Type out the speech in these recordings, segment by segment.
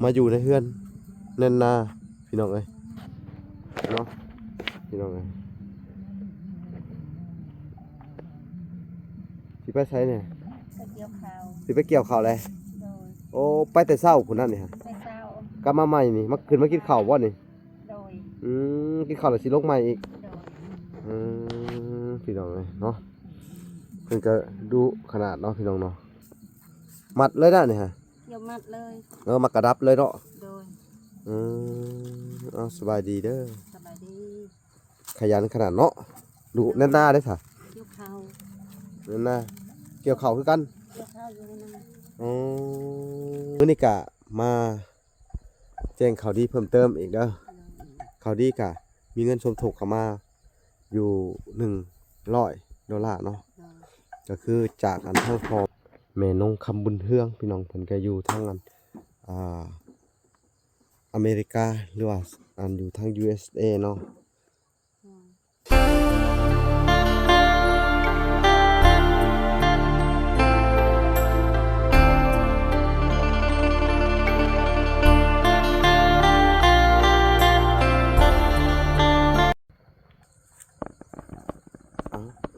มาอยู่ในเฮือนแน่นนาพี่น้องเอ้ยเนาะพี่น้องเอ้ยสิไปใช้เนี่ยไปเกี่ยวข้าวสิไปเกี่ยวข้าวเลยโดยโอ้ไปแต่เช้าพุ่นนั่นนี่ฮะไปเช้าก ลับมาใหม่นี่มาขึ้นมากินข้าวบ่นี่โดยกินข้าวแล้วสิลงใหม่อีกโดยพี่น้องเอ้ยเนาะเพิ่นก็ดูขนาดเนาะพี่น้องเนาะมัดเลยนะนี่ฮะเกี่ยวมัดเลยมากระดับเลยเนาะโดยเอาสบายดีเด้อสบายดีขยันขนาดเนาะดูแน่นหน้าได้ค่ะเกี่ยวข้าวแน่นหน้าเกี่ยวข้าวคือกันเกี่ยวข้าวอยู่ในนั้นมื้อนี้กะมาแจ้งข่าวดีเพิ่มเติมอีกเด้อข่าวดีกะมีเงินสมทบเข้ามาอยู่$100เนาะก็คือจากอันทางพอแม่นงคำบุญเฮืองพี่น้องเพิ่นก็อยู่ทางอันอเมริกาหรือว่าอันอยู่ทาง USA เนาะ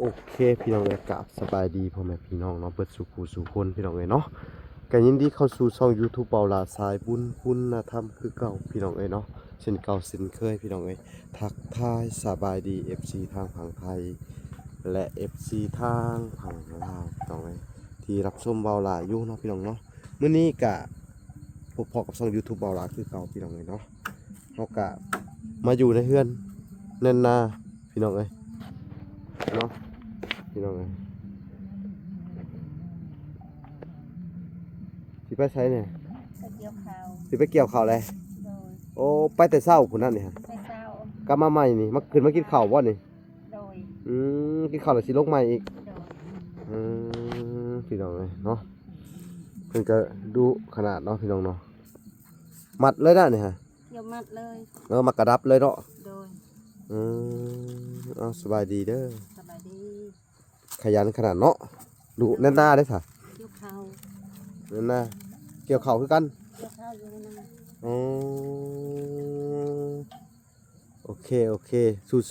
โอเคพี่น้องเลยกับสบายดีพ่อแม่พี่น้องเนาะเปิดสู่ผู้สู่คนพี่น้องเลยเนาะกันยินดีเข้าสู่ช่อง YouTube เบาลาสายบุญคุณธรรมคือเก่าพี่น้องเอ้ยเนาะเช่นเก่าเช่นเคยพี่น้องเอ้ยทักทายสบายดี FC ทางฝั่งไทยและ FC ทางฝั่งลาวพี่น้องเอ้ยที่รับชมเบาลาอยู่เนาะพี่น้องเนาะมื้อนี้กะพบพอกับช่อง YouTube เบาลาคือเก่าพี่น้องเอ้ยเนาะเฮากะมาอยู่ในเฮือนแน่นนาพี่น้องเอ้ยเนาะพี่น้องเอ้ยสิไปใช้เนี่ยไปเกี่ยวข้าวสิไปเกี่ยวข้าวเลยโดยโอ้ไปแต่เช้าพุ่นนั่นนี่ฮะไปเช้ากลับมาใหม่นี่มาขึ้นมากินข้าวบ่นี่โดยกินข้าวแล้วสิลงใหม่อีกโดยพี่น้องเอ้ยเนาะเพิ่นก็ดูขนาดเนาะพี่น้องเนาะมัดเลยนะนี่ฮะเกี่ยวมัดเลยมากระดับเลยเนาะโดยเอาสบายดีเด้อสบายดีขยันขนาดเนาะดูแน่นหน้าได้ค่ะเกี่ยวข้าวแน่นหน้าเกี่ยวข้าวคือกันเกี่ยวข้าวอยู่ในนั้นโอเค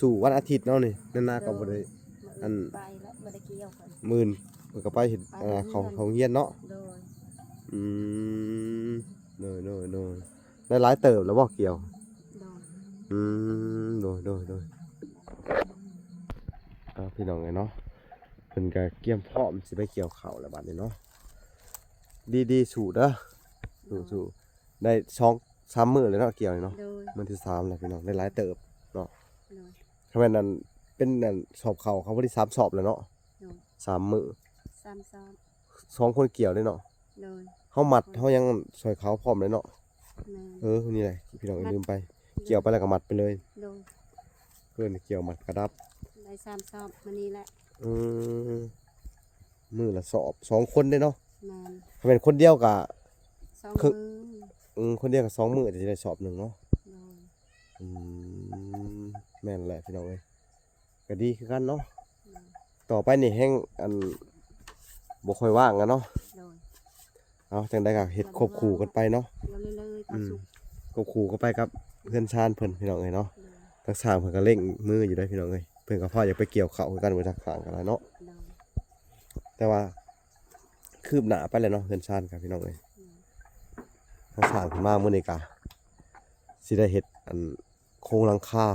สู้ๆวันอาทิตย์เนาะนี่แน่นหน้าก็บ่ได้อันไปแล้วบ่ได้เกี่ยวกันมื่นเพิ่นก็ไปเฮ็ดเขาเฮียนเนาะโดยโดยได้หลายเติบแล้วบ่เกี่ยวโดยโดยพี่น้องไงเนาะเพิ่นก็เกี่ยมพร้อมสิไปเกี่ยวข้าวแล้วบัดนี้เนาะดีสู้เด้อสู้ได้2-3มื้อเลยเนาะเกี่ยวเนาะมื้อที่3แล้วพี่น้องได้หลายเติบเนาะถ้าแม่นนั่นเป็นนั่นสอบเขาบ่ได้3สอบแล้วเนาะ3มื้อ3สอบ2คนเกี่ยวเลยเนาะเฮามัดเฮายังช่วยเขาพร้อมเลยเนาะนี่แหละพี่น้องลืมไปเกี่ยวไปแล้วก็มัดไปเลยเพื่อนเกี่ยวมัดกระดับได้3สอบมื้อนี้แหละมื้อละสอบ2คนได้เนาะถ้าเป็นคนเดียวก็2มื้อคนเดียวก็2มื้อจะได้สอบ1เนาะแม่นแหละพี่น้องเอ้ยก็ดีคือกันเนาะต่อไปนี่แฮงอันบ่ค่อยว่างกันเนาะเอาจังได๋ก็เฮ็ดควบคู่กันไปเนาะควบคู่กันไปกับเพื่อนชานเพิ่นพี่น้องเอ้ยเนาะทักษะเพิ่นก็เร่งมืออยู่ได้พี่น้องเอ้ยเพิ่นก็พออยากไปเกี่ยวข้าวคือกันบ่ทักษะกันแล้วเนาะแต่ว่าคืบหน้าไปแล้วเนาะเพื่อนชานกับพี่น้องเอ้ยทักษะขึ้นมามื้อนี้ก็สิได้เฮ็ดอันโครงหลังคา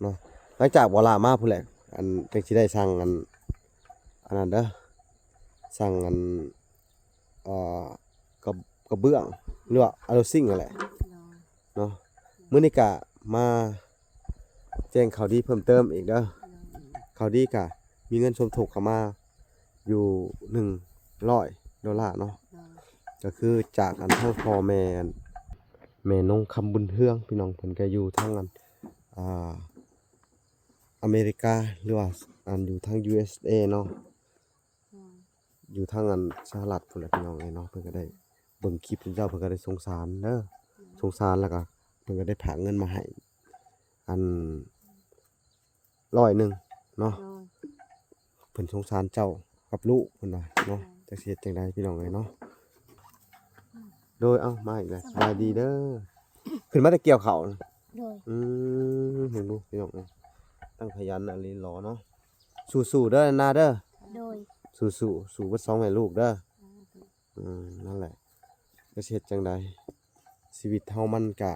เนาะหลังจากบ่ลามาพุ่นแหละอันจังสิได้สร้างอันนั้นเด้อสร้างอันกระเบื้องหรือว่าอะโลซิ่งนั่นแหละเนาะมื้อนี้ก็มาแจ้งข่าวดีเพิ่มเติมอีกเด้อข่าวดีก็มีเงินสมทบเข้ามาอยู่$100เนาะก็คือจากอันทางพ่อแม่นงคำบุญเฮืองพี่น้องเพิ่นก็อยู่ทางอันอเมริกาหรือว่าอันอยู่ทาง USA เนาะอยู่ทางอันสหรัฐพุ่นแหละพี่น้องเอ้ยเนาะเพิ่นก็ได้เบิ่งคลิปเจ้าเพิ่นก็ได้สงสารเด้อสงสารแล้วก็เพิ่นก็ได้ผากเงินมาให้อัน100เนาะเพิ่นสงสารเจ้ากับลูกเพิ่นว่าเนาะจักสิเฮ็ดจังได๋พี่น้องเอ้ยเนาะ โดยเอ้ามาอีกแล้วสบายดีเด้อขึ้นมาแต่เกี่ยวข้าวน่ะ โดย เห็นดูพี่น้องเอ้ยตั้งขยันอะลีหลอเนาะสู้ๆเด้อนาเด้อ โดย สู้เบิดสองแม่ลูกเด้อนั่นแหละจะเฮ็ดจังใดชีวิตเฮามันก็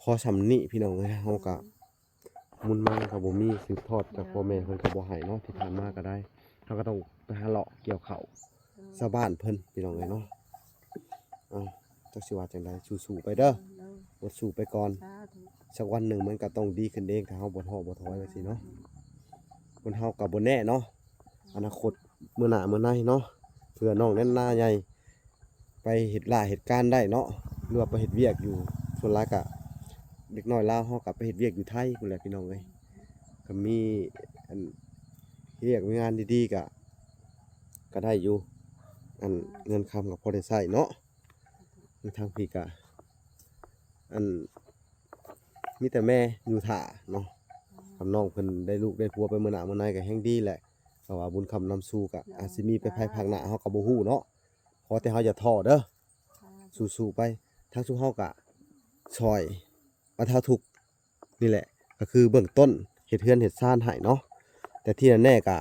พอสำนี้พี่น้องเอ้ยเฮาก็มุนมาก็บ่มีสืบทอดจากพ่อแม่เพิ่นก็บ่ให้เนาะที่ผ่านมาก็ได้เฮาก็ต้องไปหาเลาะเกี่ยวข้าวชาวบ้านเพิ่นพี่น้องเอ้ยเนาะจักสิว่าจังใดสู้ๆไปเด้อ โดย อดสู้ไปก่อน สาธุ สักวันหนึ่งมันก็ต้องดีขึ้นเองถ้าเฮาบ่ท้อบ่ถอยว่าสิเนาะคนเฮาก็บ่แน่เนาะอนาคตมื้อหน้ามื้อในเนาะเพื่อน้องแน่นหน้าใหญ่ไปเฮ็ดเหตุการณ์ได้เนาะหรือว่าไปเฮ็ดเวียกอยู่ส่วนหลายก็เด็กน้อยลาวเฮาก็ไปเฮ็ดเวียกอยู่ไทยพุ่นแหละพี่น้องเอ้ยก็มีอันเรียกงานดีๆก็ได้อยู่อันเงินคำก็พอได้ใช้เนาะทางพี่ก็อันมีแต่แม่อยู่ท่าเนาะคำน้องเพิ่นได้ลูกได้ผัวไปมื้อหน้ามื้อในก็แฮงดีแหละเพราะว่าบุญคำนำสู่ก็อาจสิมีไปภายภาคหน้าเฮาก็บ่ฮู้เนาะขอแต่เฮาอย่าท้อเด้อ สาธุ สู้ๆไปทางสู่เฮาก็ช่วยบรรเทาทุกข์นี่แหละก็คือเบื้องต้นเฮ็ดเรือนเฮ็ดซ่านให้เนาะแต่ที่แน่ๆก็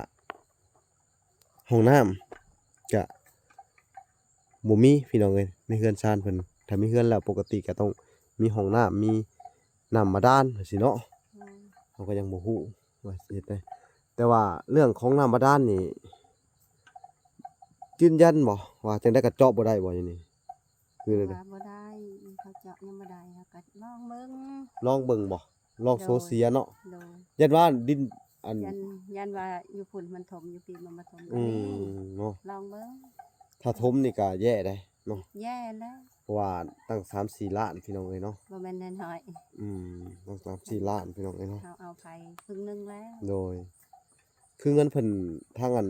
ห้องน้ำก็บ่มีพี่น้องเอ้ยในเรือนซ่านเพิ่นถ้ามีเรือนแล้วปกติก็ต้องมีห้องน้ำมีน้ำบาดาลจังซี่เนาะ เราก็ยังบ่ฮู้ว่าสิเฮ็ดได้แต่ว่าเรื่องของน้ำบาดาลนี่ยืนยันบ่ว่าจังได๋ก็เจาะบ่ได้บ่อย่างนี้คือจั่งใด ว่าบ่ได้เขาเจาะยังบ่ได้เฮาก็ลองเบิ่ง ลองเบิ่งบ่ลองโซเซียเนาะ โดย ยันว่าดินอัน ยันว่าอยู่พุ่นมันถมอยู่ปีมันมาถม อื อันนี้ เนาะ ลองเบิ่ง ถ้าถมนี่ก็แย่ได้เนาะ แย่แล้ว เพราะว่าตั้ง3-4 ล้านพี่น้องเอ้ยเนาะ บ่แม่นน้อย ตั้ง3-4 ล้านพี่น้องเอ้ย ๆ เนาะ เอาไปครึ่งหนึงแล้ว โดย คือเงินเพิ่นทางอัน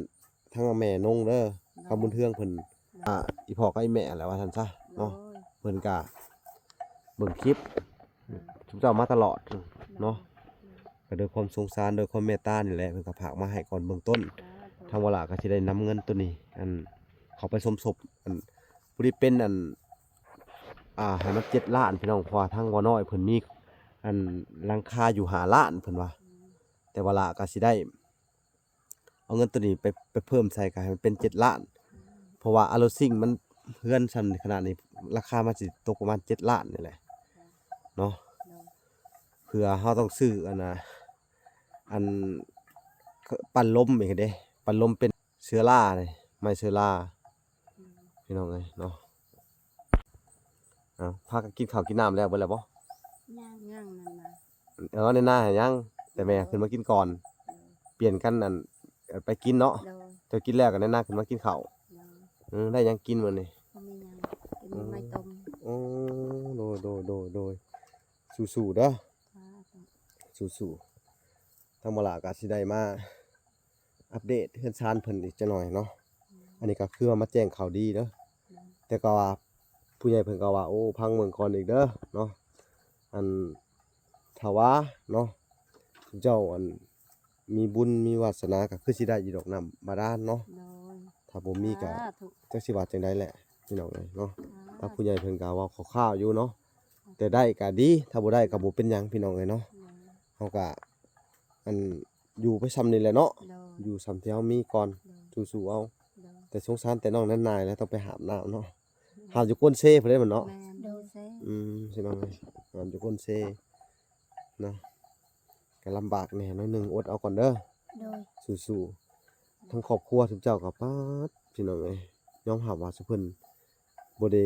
ทางแม่นงเด้อคำบุญเทืองเพิ่นอีพ่อกับอีแม่แหละว่าซั่นซะ โด เนาะ ย เพิ่นก็เบิ่งคลิปทุกเจ้ามาตลอดเนาะก็ด้วยความสงสารด้วยความเมตตานี่แหละเพิ่นก็ฝากมาให้ก่อนเบื้องต้นทางวลาก็สิได้นำเงินตัวนี้อันเขาไปสมทบอันผู้ที่เป็นอันให้มัน7 ล้านพี่น้องเพราะว่าทางวน้อยเพิ่นมีอันหลังคาอยู่5 ล้านเพิ่นว่าแต่วลาก็สิได้เอาเงินตัวนี้ไปเพิ่มใส่ก็ให้มันเป็น7 ล้านเพราะว่าอะโลซิงมันเฮือนซั่นขนาดนี้ราคามันสิตกประมาณ7 ล้านนี่แหละเนาะ โดย เพื่อเฮาต้องซื้ออันปั่นลมอีกเด้ปั่นลมเป็นเชื้อรานี่ไม้เชื้อราพี่น้องเอ้ยเนาะพากันกินข้าวกินน้ำแล้วเบิดแล้วบ่ ย่างนั่นน่ะ ในหน้าให้ยังแต่แม่ขึ้นมากินก่อนเปลี่ยนกันอันไปกินเนาะ โดย เจ้ากินแล้วก็ในหน้าขึ้นมากินข้าว โดย ได้หยังกินมื้อนี้ บ่มีหยังกินไม้ต้ม โอ้โดยสู้ๆเด้อ สาธุ สู้ๆทางบ่ล่ะก็สิได้มาอัปเดตเฮือนชานเพิ่นอีกจักหน่อยเนาะอันนี้ก็คือว่ามาแจ้งข่าวดีเด้อแต่ก็ว่าผู้ใหญ่เพิ่นก็ว่าโอ้พังเมืองก่อนอีกเด้อเนาะอันถ้าว่าเนาะเจ้าอันมีบุญมีวาสนาก็คือสิได้อยู่ดอกน้ำบาดาลเนาะ โดย ถ้าบ่มีก็ สาธุ จักสิว่าจังได๋แหละพี่น้องเอ้ยเนาะ สา ถ้า ธุ ผู้ใหญ่เพิ่นก็เว้าคร่าวๆอยู่เนาะแต่ได้ก็ดีถ้าบ่ได้ก็บ่เป็นหยังพี่น้องเอ้ยเนาะเฮาก็อันอยู่ไปซ้ำนี่แหละเนาะ โดย อยู่ซ้ำที่เฮามีก่อน โดย สู้ๆเอา โดย แต่สงสารแต่น้องนั้นนายแล้วต้องไปหามน้ำเนาะหามอยู่ก้นเซ่พุ่นเด้มันเนาะ แม่นโดยเซ่ สิน้องเอ้ยหามอยู่ก้นเซ่เนาะก็ลำบากแหน่น้อยหนึงอดเอาก่อนเด้อ โดย สู้ๆทั้งครอบครัวทุกเจ้าก็ป๊าดพี่น้องเอ้ยยอมรับว่าซุเพิ่นบ่ได้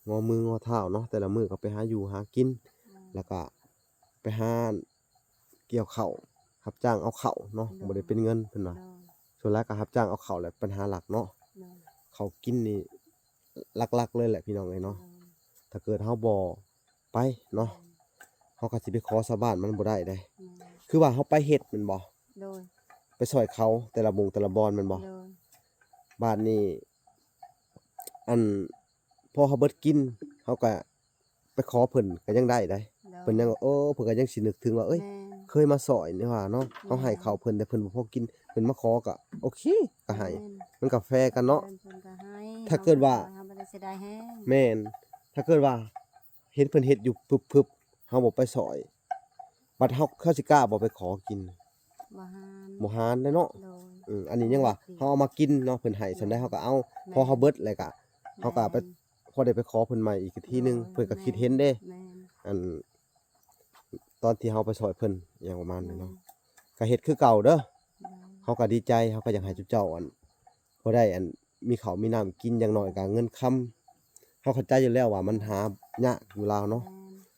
งอมืองอเท้าเนาะแต่ละมื้อก็ไปหาอยู่หากิน แล้วก็ไปหาเกี่ยวข้าวรับจ้างเอาข้าวเนาะบ่ได้เป็นเงินเพิ่นว่า โดย ส่วนหลายก็รับจ้างเอาข้าวแหละปัญหาหลักเนาะ โดย ข้าวกินนี่หลักๆเลยแหละพี่น้องเอ้ยเนาะถ้าเกิดเฮาบ่ไปเนาะเฮาก็สิไปขอชาวบ้านมันบ่ได้เด้คือว่าเฮาไปเฮ็ดแม่นบ่ โดย ไปช่วยเขาแต่ละบงแต่ละบอนแม่นบ่ โดย บ้านนี้อันพอเขาเบิดกินเขาก็ไปขอเพิ่นก็ยังได้ได้เพิ่นยังว่าเพิ่นก็ยังสินึกถึงว่าเอ้ย แม่น เคยมาสอยนี่ว่าเนาะเขาให้ข้าวเพิ่นแต่เพิ่นบ่พอกินเพิ่นมาขอก็โอเคก็ให้ แม่น มันก็แฟร์กันเนาะ เพิ่นก็ให้ ถ้าเกิดว่า เฮบ่ไ ก็เสียดายแฮง แม่นถ้าเกิดว่าเห็นเพิ่นเฮ็ดอยู่พึบๆเฮาบ่ไปซอยบัดเขาสิกล้าบ่ไปขอกินบ่หาน บ่หานเด้อเนาะ โดย อันนี้ยังว่าเฮาเอามากินเนาะเพิ่นให้ซั่นได้เฮาก็เอาพอเฮาเบิดแล้วก็เฮาก็ไปพอได้ไปขอเพิ่นใหม่อีกทีนึงเพิ่นก็คิดเห็นเด้ แม่น อันตอนที่เฮาไปซอยเพิ่นอย่างประมาณนั้นเนาะก็เฮ็ดคือเก่าเด้อ โดย เฮาก็ดีใจเฮาก็อยากให้เจ้าพอได้มีข้าวมีน้ำกินอย่างน้อยก็เงินคำเฮาเข้าใจอยู่แล้วว่ามันหายากอยู่ลาวเนาะ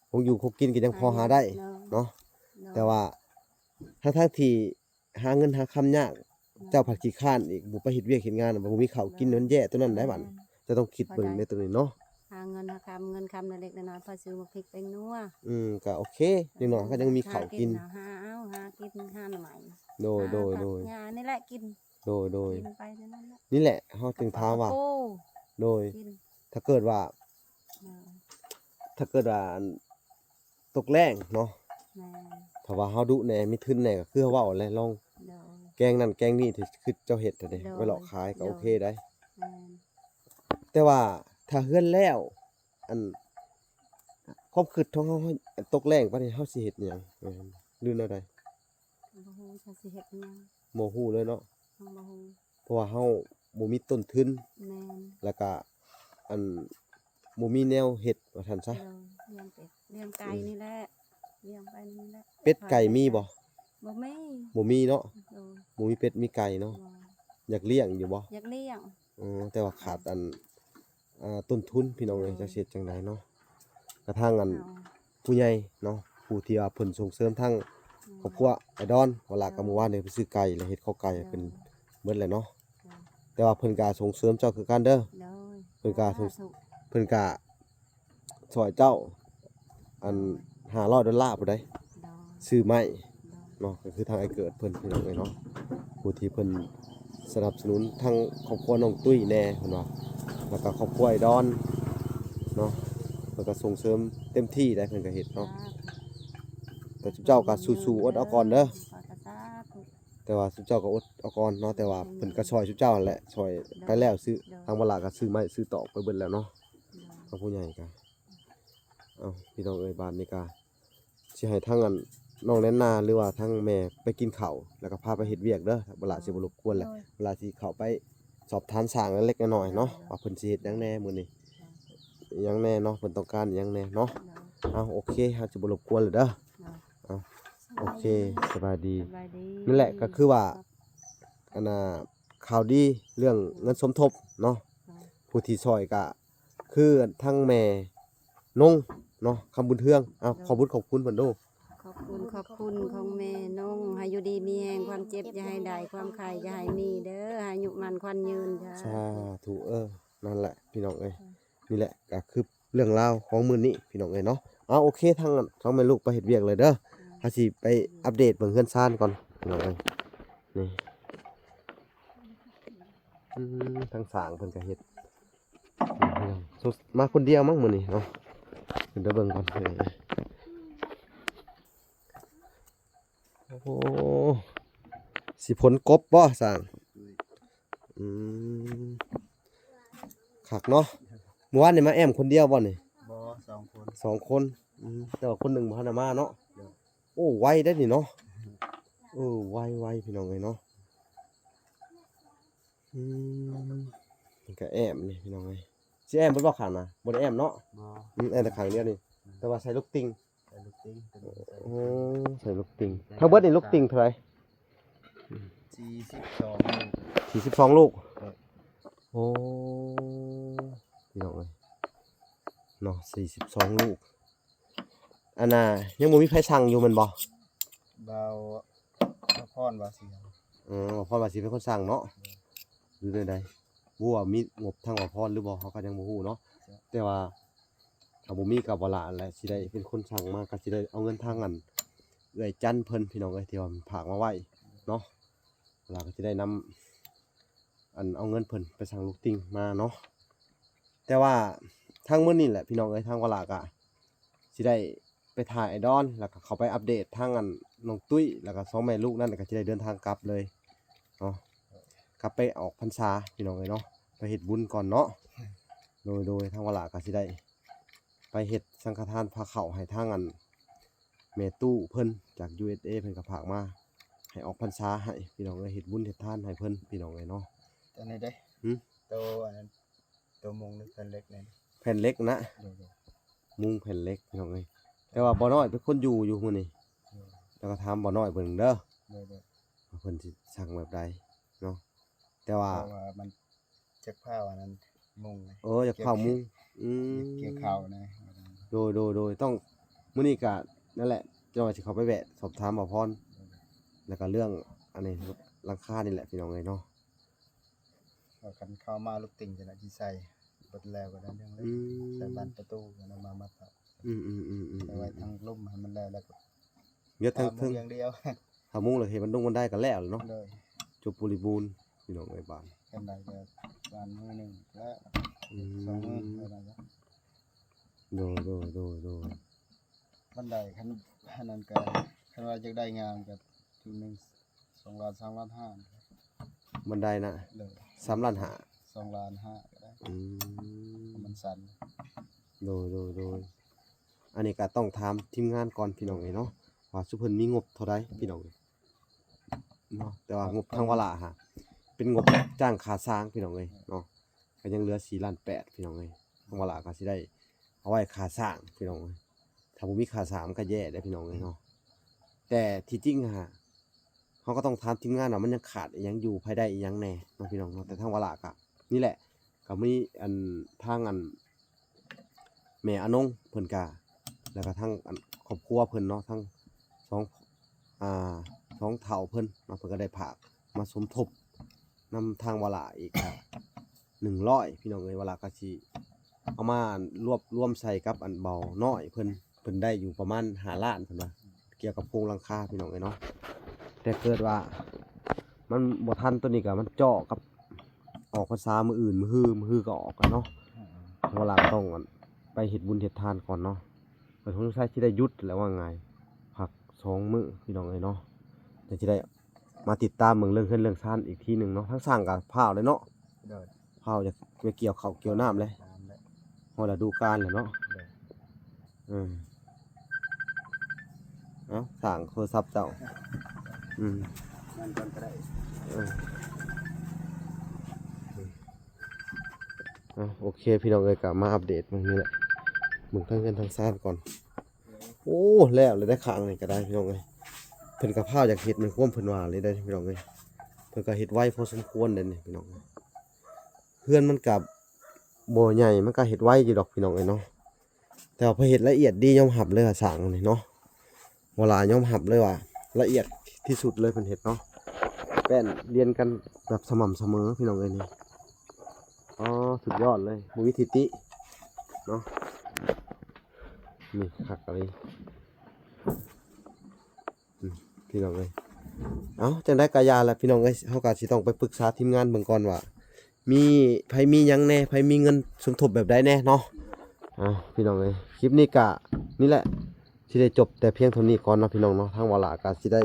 แม่น คงอยู่คงกินก็ยังพอหาได้เนาะแต่ว่าทั้งที่หาเงินหาคำยากเจ้าผัดขี้คร้านอีกบ่ไปเฮ็ดเวียกเฮ็ดงานบ่มีข้าวกินมันแย่ตัวนั้นได้บัดจะต้องคิดเบิ่งในตัวนี้เนาะ หาเงินหาคำเงินคำเล็กๆน้อยๆพอซื้อมาพริกเป็นนัว ก็โอเคอย่างน้อยก็ยังมีข้าวกิน หาเอาหากินหาหน่อไม้ โดย หานี่แหละกิน โดย กินไปเท่านั้นแหละ นี่แหละเฮาถึงถามว่า โอ้ โดย กิน ถ้าเกิดว่า เออ ถ้าเกิดว่าตกแรงเนาะ แม่น ถ้าว่าเฮาดุแหน่มีทุนแหน่ก็คือเฮาเว้าแหละลอง โดย แกงนั่นแกงนี่ที่คือเจ้าเฮ็ดเด้ โดย ไว้หลอกขายก็โอเคได้ แม่น แต่ว่าถ้าเฮือนแล้วอันความคิดของเฮาตกแรงปานนี้เฮาสิเฮ็ดหยังหรือแนวใด บ่ฮู้จะสิเฮ็ดหยัง บ่ฮู้เลยเนาะ บ่ฮู้ เพราะว่าเฮาบ่มีต้นทุน แม่น แล้วก็อันบ่มีแนวเฮ็ดว่าซั่นซะ เลี้ยงเป็ดเลี้ยงไก่นี่แหละเลี้ยงไปนี่แหละ เป็ดไก่มีบ่ บ่มี บ่มีเนาะ โดย บ่มีเป็ดมีไก่เนาะ บ่ อยากเลี้ยงอยู่บ่ อยากเลี้ยง แต่ว่าขาดต้นทุนพี่น้องเอ้ยจะเฮ็ดจังไดเนาะกระทั่งเอา ผู้ใหญ่เนาะผู้ที่ว่าเพิ่นส่งเสริมทั้งครอบครัวไอ้ดอนเวลาก็เมื่อวานนี่ไปซื้อไก่แล้วเฮ็ดข้าวไก่ให้เพิ่นเบิดแหละเนาะแต่ว่าเพิ่นก็ส่งเสริมเจ้าคือกันเด้อ โดย เพิ่นก็ สาธุ เพิ่นก็ช่วยเจ้าอัน$500บ่ได้ โดย ซื้อไม้ โดย เนาะก็คือทางไอ้เกิดเพิ่นพี่น้องเอ้ยเนาะผู้ที่เพิ่นสนับสนุนทั้งครอบครัวน้องตุ้ยแน่เพิ่นว่าแล้วก็ครอบครัวไอ้ดอนเนาะเพิ่นก็ส่งเสริมเต็มที่ได้เพิ่นก็เฮ็ดเนาะแต่เจ้าก็สู้ๆอดเอาก่อนเด้อ ขอกระสาธุ แต่ว่าเจ้าก็อดเอาก่อนเนาะแต่ว่าเพิ่นก็ช่วยเจ้านั่นแหละช่วยไปแล้วซื้อทางเวลาก็ซื้อไม้ซื้อตอกไปเบิดแล้วเนาะทางผู้ใหญ่ก็พี่น้องเอ้ยบ้านนี้ก็สิให้ทางอันน้องแนนนาหรือว่าทางแม่ไปกินข้าวแล้วก็พาไปเฮ็ดเวียกเด้อเวลาสิบ่รบกวนแหละ เวลาที่เข้าไปสอบถามสร้างเล็กๆน้อยๆเนาะว่าเพิ่นสิเฮ็ดหยังแหน่มื้อนี้หยังแหน่เนาะเพิ่นต้องการหยังแหน่เนาะโอเคเฮาจะบ่รบกวนเลยเด้อโอเคสบายดี สบายดี นั่นแหละก็คือว่าอันน่ะข่าวดีเรื่องเงินสมทบเนาะผู้ที่ช่วยก็คือทั้งแม่นงเนาะคำบุญเทืองขอบคุณเพิ่นดู ขอบคุณของแม่น้องให้อยู่ดีมีแรงความเจ็บอย่าให้ได้ความไข้อย่าให้มีเด้อให้อายุมันควันยืนจ้า สาธุนั่นแหละพี่น้องเอ้ยนี่แหละก็คือเรื่องราวของมื้อนี้พี่น้องเอ้ยเนาะโอเคทั้งแม่ลูกไปเฮ็ดเวียกเลยเด้อเฮาสิไปอัปเดตเบิ่งเฮือนซ่านก่อนพี่น้องเอ้ยนี่ทางสร้างเพิ่นก็เฮ็ดมาคนเดียวมั้งมื้อนี้เนาะเดี๋ยวเบิ่งก่อนโอ้โหสิผลกบบ่สร้างคักเนาะเมื่อวานนี่มาแอมคนเดียวบ่นี่ บ่2 คน 2 คนแต่ว่าคนหนึ่งบ่ทันได้มาเนาะโอ้ไวได้นี่เนาะไวพี่น้องเอ้ยเนาะนี่ก็แอมนี่พี่น้องเอ้ยสิแอมเบิดบ่ข้างน่ะบ่ได้แอมเนาะ บ่ แอมแต่ข้างเดียวนี่แต่ว่าใส่ลูกติง ใส่ลูกติ้งตัวนี้ โอ้ใส่ลูกติงทั้งเบิดนี่ลูกติงเท่าไหร่ 42ลูก 42ลูกโอ้พี่น้องเอ้ยเนาะ42ลูกอันน่ะยังบ่มีไผสั่งอยู่แม่นบ่ เบาพรว่าเสียง พรว่าสิเป็นคนสั่งเนาะหรือใดๆบ่ว่ามีงบทางว่าพรหรือบ่เฮาก็ยังบ่ฮู้เนาะแต่ว่าถ้าบ่มีก็บ่ละอันแหละสิได้เป็นคนสั่งมาก็สิได้เอาเงินทางอันเอื้อยจันเพิ่นพี่น้องเอ้ยที่ว่าฝากมาไว้เนาะเราก็สิได้นำเอาเงินเพิ่นไปสั่งลูกติ่งมาเนาะแต่ว่าทางมื้อนี้แหละพี่น้องเอ้ยทางวลาก็สิได้ไปถ่ายไอดอลแล้วก็เข้าไปอัปเดตทางน้องตุ้ยแล้วก็2แม่ลูกนั่นก็สิได้เดินทางกลับเลยเนาะกลับไปออกพรรษาพี่น้องเอ้ยเนาะไปเฮ็ดบุญก่อนเนาะ โดยทางวลาก็สิได้ไปเฮ็ดสังฆทานพาเข้าให้ทางอันแม่ตู้เพิ่นจาก USA เพิ่นก็ฝากมาให้ออกพรรษาให้พี่น้องเอ้ยเฮ็ดบุญเฮ็ดทานให้เพิ่นพี่น้องเอ้ยเนาะ ตัวนี้เด้ หึ ตัวอันนั้นตัวมุงนี่เป็นเล็กนี่ แผ่นเล็กนะ โดย มุงแผ่นเล็กพี่น้องเอ้ยแต่ว่าบ่น้อยเป็นคนอยู่มื้อนี้แล้วก็ถามบ่น้อยเบิ่งเด้อ โดย ว่าเพิ่นสิสั่งแบบใดเนาะแต่ว่า เพราะว่ามันจักผ้าอันนั้นมุงนะ อยากเข้ามุงเกี่ยวข้าวนะ โดยต้องมื้อนี้ก็นั่นแหละเจ้าว่าสิเข้าไปแวะสอบถามบ่พรแล้วก็เรื่องอันนี้หลังคานี่แหละพี่น้องเอ้ยเนาะ พอกันเข้ามาลูกติ่งจะน่ะสิใส่เบิดแล้วก็ได้เรื่องเลยใส่บานประตูก็นำมาครับ ๆ ใส่ไว้ทางลุ่มให้มันแล้วก็ เดี๋ยวทั้ง มุงอย่างเดียว ถ้ามุงแล้วเฮ็ดมันดงมันได้ก็แล้วเนาะ เลย จบ บริบูรณ์พี่น้องเอ้ยบ้าน กันได้ก็บานมือหนึงและ อื สองมือ ม อะไรนะ โดย บันไดคันอันนั้นก็คันว่าจะได้งามก็ทีนึง2 ล้าน3 ล้าน5 บันไดนะ เลย 3ล้านห้า 2 ล้าน5ก็ได้ อืม มันสั่น โดยอันนี้ก็ต้องถามทีมงานก่อนพี่น้องเอ้ยเนาะว่าสุเพิ่นมีงบเท่าใดพี่น้องเอ้ยเนาะแต่ว่างบทางวลาฮะเป็นงบจ้างค่าสร้างพี่น้องเอ้ยเนาะก็ยังเหลือ4ล้าน8พี่น้องเอ้ยทางวลาก็สิได้เอาไว้ค่าสร้างพี่น้องเอ้ยถ้าบ่มีค่าสร้างมันก็แย่เด้อพี่น้องเอ้ยเนาะแต่ที่จริงฮะเขาก็ต้องถามทีมงานว่ามันยังขาดอิหยังอยู่ภายใดอิหยังแหน่เนาะพี่น้องเนาะแต่ทางวลาก็นี่แหละก็มีอันทางอันแม่อนงเพิ่นก็แล้วก็ทั้งอันครอบครัวเพิ่นเนาะทั้งสองสองเฒ่าเพิ่นเนาะเพิ่นก็ได้ฝากมาสมทบนำทางวลาอีก100พี่น้องเอ้ยวลาก็สิเอามารวมใส่กับอันเบาน้อยเพิ่นได้อยู่ประมาณ5ล้านเพิ่นว่าเกี่ยวกับโครงหลังคาพี่น้องเอ้ยเนาะแต่เกิดว่ามันบ่ทันตัวนี้ก็มันเจาะกับออกพรรษามื้ออื่นมื้อฮื้อก็ออกกันเนาะวลาก็ต้องไปเฮ็ดบุญเฮ็ดทานก่อนเนาะเพิ่นคงใช้สิได้หยุดแล้วว่าไงพัก2มื้อพี่น้องเอ้ยเนาะจะสิได้มาติดตามเบิ่งเรื่องเฮือนเรื่องซ่านอีกทีหนึงเนาะทั้งสร้างก็พร้าวเลยเนาะ เลย พร้าวจะไปเกี่ยวข้าวเกี่ยวน้ำเลย ตามได้ ฮอดฤดูกาลแล้วเนาะ เลย เอ้าสร้างโทรศัพท์เจ้าอืม นั่นก่อนก็ได้ โอเคพี่น้องเอ้ยก็มาอัปเดตมื้อนี้แหละมึงทั้งเงินทั้งซ่านก่อนโอ้แล้วเลยได้ข้างนี่ก็ได้พี่น้องเอ้ยเพิ่นก็พร้าวอยากเฮ็ดมันความเพิ่นว่าเลยได้พี่น้องเอ้ยเพิ่นก็เฮ็ดไวพอสมควรเด้นี่พี่น้องเอ้ยเฮือนมันก็บ่ใหญ่มันก็เฮ็ดไวอยู่ดอกพี่น้องเอ้ยเนาะแต่ว่าพอเฮ็ดละเอียดดียอมรับเลยว่าสร้างนี่เนาะเวลายอมรับเลยว่าละเอียดที่สุดเลยเพิ่นเฮ็ดเนาะแป้นเรียนกันแบบสม่ำเสมอพี่น้องเอ้ยนี่อ๋อสุดยอดเลยบ่มีทิติเนาะนี่คักอะไรพี่น้องเอ้ยเอ้าจังได้กายาแล้วพี่น้องเอ้ยเฮาก็สิต้องไปปรึกษาทีมงานเบิ่งก่อนว่ามีไผมีหยังแหน่ไผมีเงินสมทบแบบใดแหน่เนาะพี่น้องเอ้ยคลิปนี้ก็นี่แหละสิได้จบแต่เพียงเท่านี้ก่อนเนาะพี่น้องเนาะทางวลาก็สิได้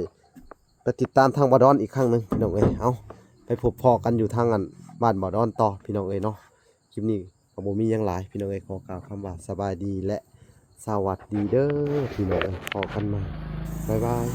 ไปติดตามทางบาดอนอีกครั้งหนึงพี่น้องเอ้ยเอ้าไปพบพอกันอยู่ทางอันบ้านบาดอนต่อพี่น้องเอ้ยเนาะคลิปนี้ก็บ่มีหยังหลายพี่น้องเอ้ยขอกล่าวคำว่าสบายดีและสวัสดีเด้อพี่น้องเอ้ยพอกันใหม่บ๊ายบาย